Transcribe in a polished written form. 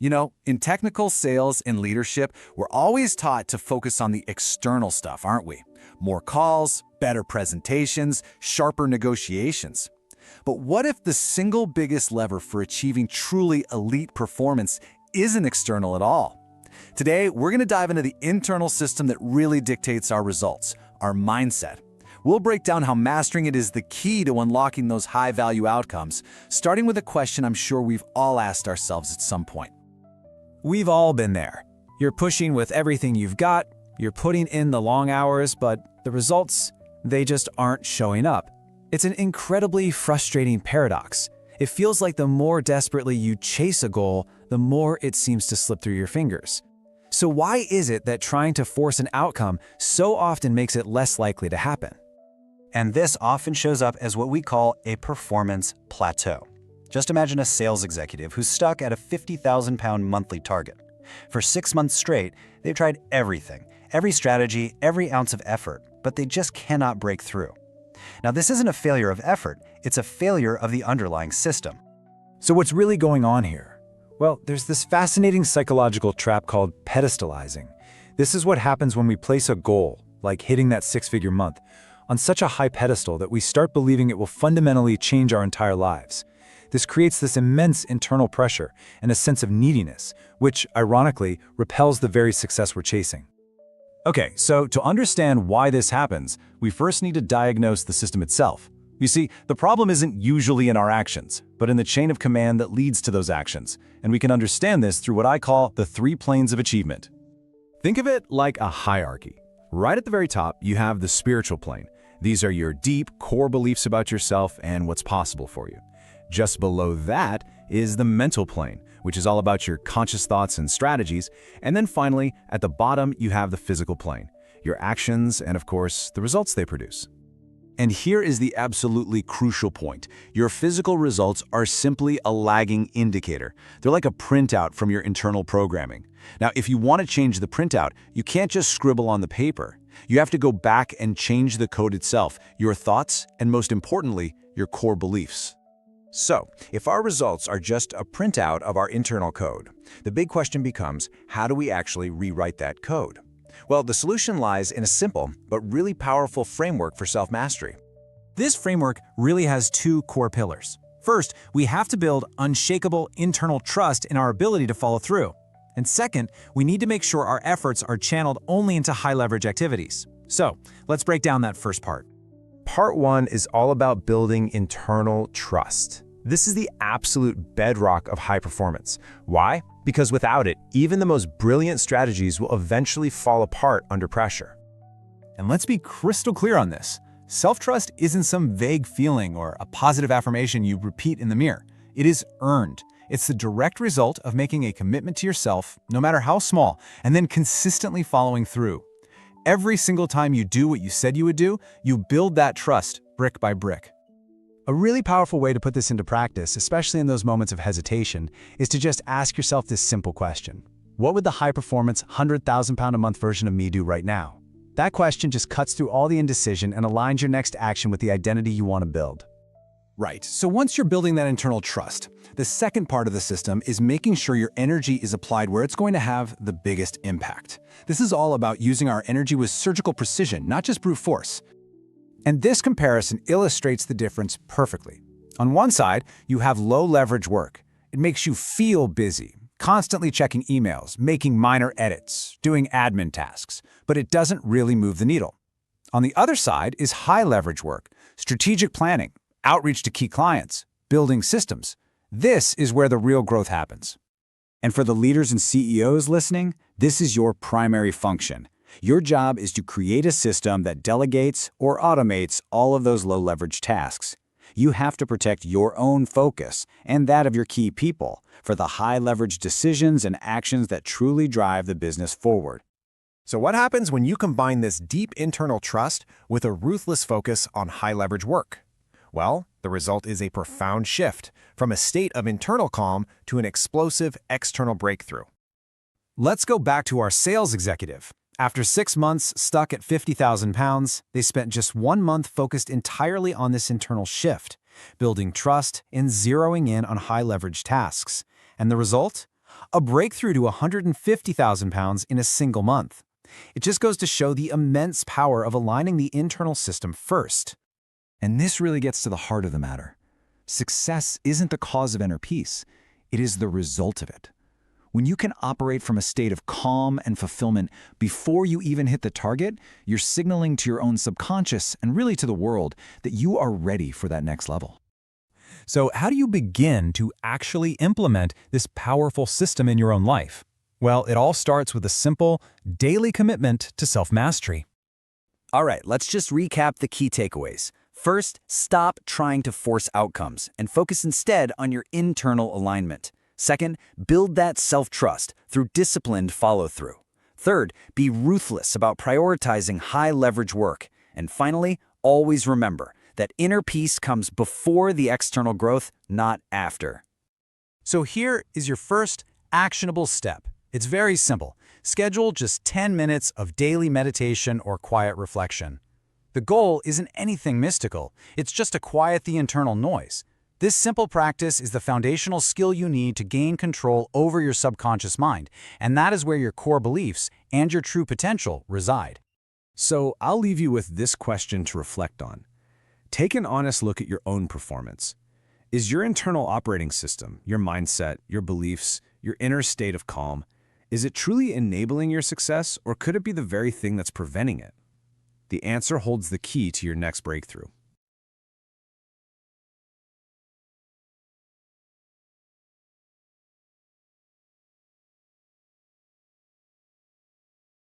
You know, in technical sales and leadership, we're always taught to focus on the external stuff, aren't we? More calls, better presentations, sharper negotiations. But what if the single biggest lever for achieving truly elite performance isn't external at all? Today, we're going to dive into the internal system that really dictates our results, our mindset. We'll break down how mastering it is the key to unlocking those high-value outcomes, starting with a question I'm sure we've all asked ourselves at some point. We've all been there. You're pushing with everything you've got, you're putting in the long hours, but the results, they just aren't showing up. It's an incredibly frustrating paradox. It feels like the more desperately you chase a goal, the more it seems to slip through your fingers. So why is it that trying to force an outcome so often makes it less likely to happen? And this often shows up as what we call a performance plateau. Just imagine a sales executive who's stuck at a 50,000-pound monthly target. For 6 months straight, they've tried everything, every strategy, every ounce of effort, but they just cannot break through. Now, this isn't a failure of effort, it's a failure of the underlying system. So what's really going on here? Well, there's this fascinating psychological trap called pedestalizing. This is what happens when we place a goal, like hitting that six-figure month, on such a high pedestal that we start believing it will fundamentally change our entire lives. This creates this immense internal pressure and a sense of neediness, which, ironically, repels the very success we're chasing. Okay, so to understand why this happens, we first need to diagnose the system itself. You see, the problem isn't usually in our actions, but in the chain of command that leads to those actions, and we can understand this through what I call the 3 planes of achievement. Think of it like a hierarchy. Right at the very top, you have the spiritual plane. These are your deep, core beliefs about yourself and what's possible for you. Just below that is the mental plane, which is all about your conscious thoughts and strategies. And then finally, at the bottom, you have the physical plane, your actions and, of course, the results they produce. And here is the absolutely crucial point. Your physical results are simply a lagging indicator. They're like a printout from your internal programming. Now, if you want to change the printout, you can't just scribble on the paper. You have to go back and change the code itself, your thoughts, and most importantly, your core beliefs. So, if our results are just a printout of our internal code, the big question becomes, how do we actually rewrite that code? Well, the solution lies in a simple but really powerful framework for self-mastery. This framework really has 2 core pillars. First, we have to build unshakable internal trust in our ability to follow through. And second, we need to make sure our efforts are channeled only into high-leverage activities. So, let's break down that first part. Part 1 is all about building internal trust. This is the absolute bedrock of high performance. Why? Because without it, even the most brilliant strategies will eventually fall apart under pressure. And let's be crystal clear on this. Self-trust isn't some vague feeling or a positive affirmation you repeat in the mirror. It is earned. It's the direct result of making a commitment to yourself, no matter how small, and then consistently following through. Every single time you do what you said you would do, you build that trust brick by brick. A really powerful way to put this into practice, especially in those moments of hesitation, is to just ask yourself this simple question. What would the high-performance, 100,000-pound-a-month version of me do right now? That question just cuts through all the indecision and aligns your next action with the identity you want to build. Right, so once you're building that internal trust, the second part of the system is making sure your energy is applied where it's going to have the biggest impact. This is all about using our energy with surgical precision, not just brute force. And this comparison illustrates the difference perfectly. On one side, you have low-leverage work. It makes you feel busy, constantly checking emails, making minor edits, doing admin tasks, but it doesn't really move the needle. On the other side is high-leverage work, strategic planning, outreach to key clients, building systems. This is where the real growth happens. And for the leaders and CEOs listening, this is your primary function. Your job is to create a system that delegates or automates all of those low-leverage tasks. You have to protect your own focus and that of your key people for the high-leverage decisions and actions that truly drive the business forward. So what happens when you combine this deep internal trust with a ruthless focus on high-leverage work? Well, the result is a profound shift from a state of internal calm to an explosive external breakthrough. Let's go back to our sales executive. After 6 months stuck at 50,000 pounds, they spent just 1 month focused entirely on this internal shift, building trust and zeroing in on high-leverage tasks. And the result? a breakthrough to 150,000 pounds in a single month. It just goes to show the immense power of aligning the internal system first. And this really gets to the heart of the matter. Success isn't the cause of inner peace, it is the result of it. When you can operate from a state of calm and fulfillment before you even hit the target, you're signaling to your own subconscious and really to the world that you are ready for that next level. So how do you begin to actually implement this powerful system in your own life? Well, it all starts with a simple, daily commitment to self-mastery. All right, let's just recap the key takeaways. First, stop trying to force outcomes and focus instead on your internal alignment. Second, build that self-trust through disciplined follow-through. Third, be ruthless about prioritizing high-leverage work. And finally, always remember that inner peace comes before the external growth, not after. So here is your first actionable step. It's very simple. Schedule just 10 minutes of daily meditation or quiet reflection. The goal isn't anything mystical. It's just to quiet the internal noise. This simple practice is the foundational skill you need to gain control over your subconscious mind, and that is where your core beliefs and your true potential reside. So I'll leave you with this question to reflect on. Take an honest look at your own performance. Is your internal operating system, your mindset, your beliefs, your inner state of calm, is it truly enabling your success, or could it be the very thing that's preventing it? The answer holds the key to your next breakthrough.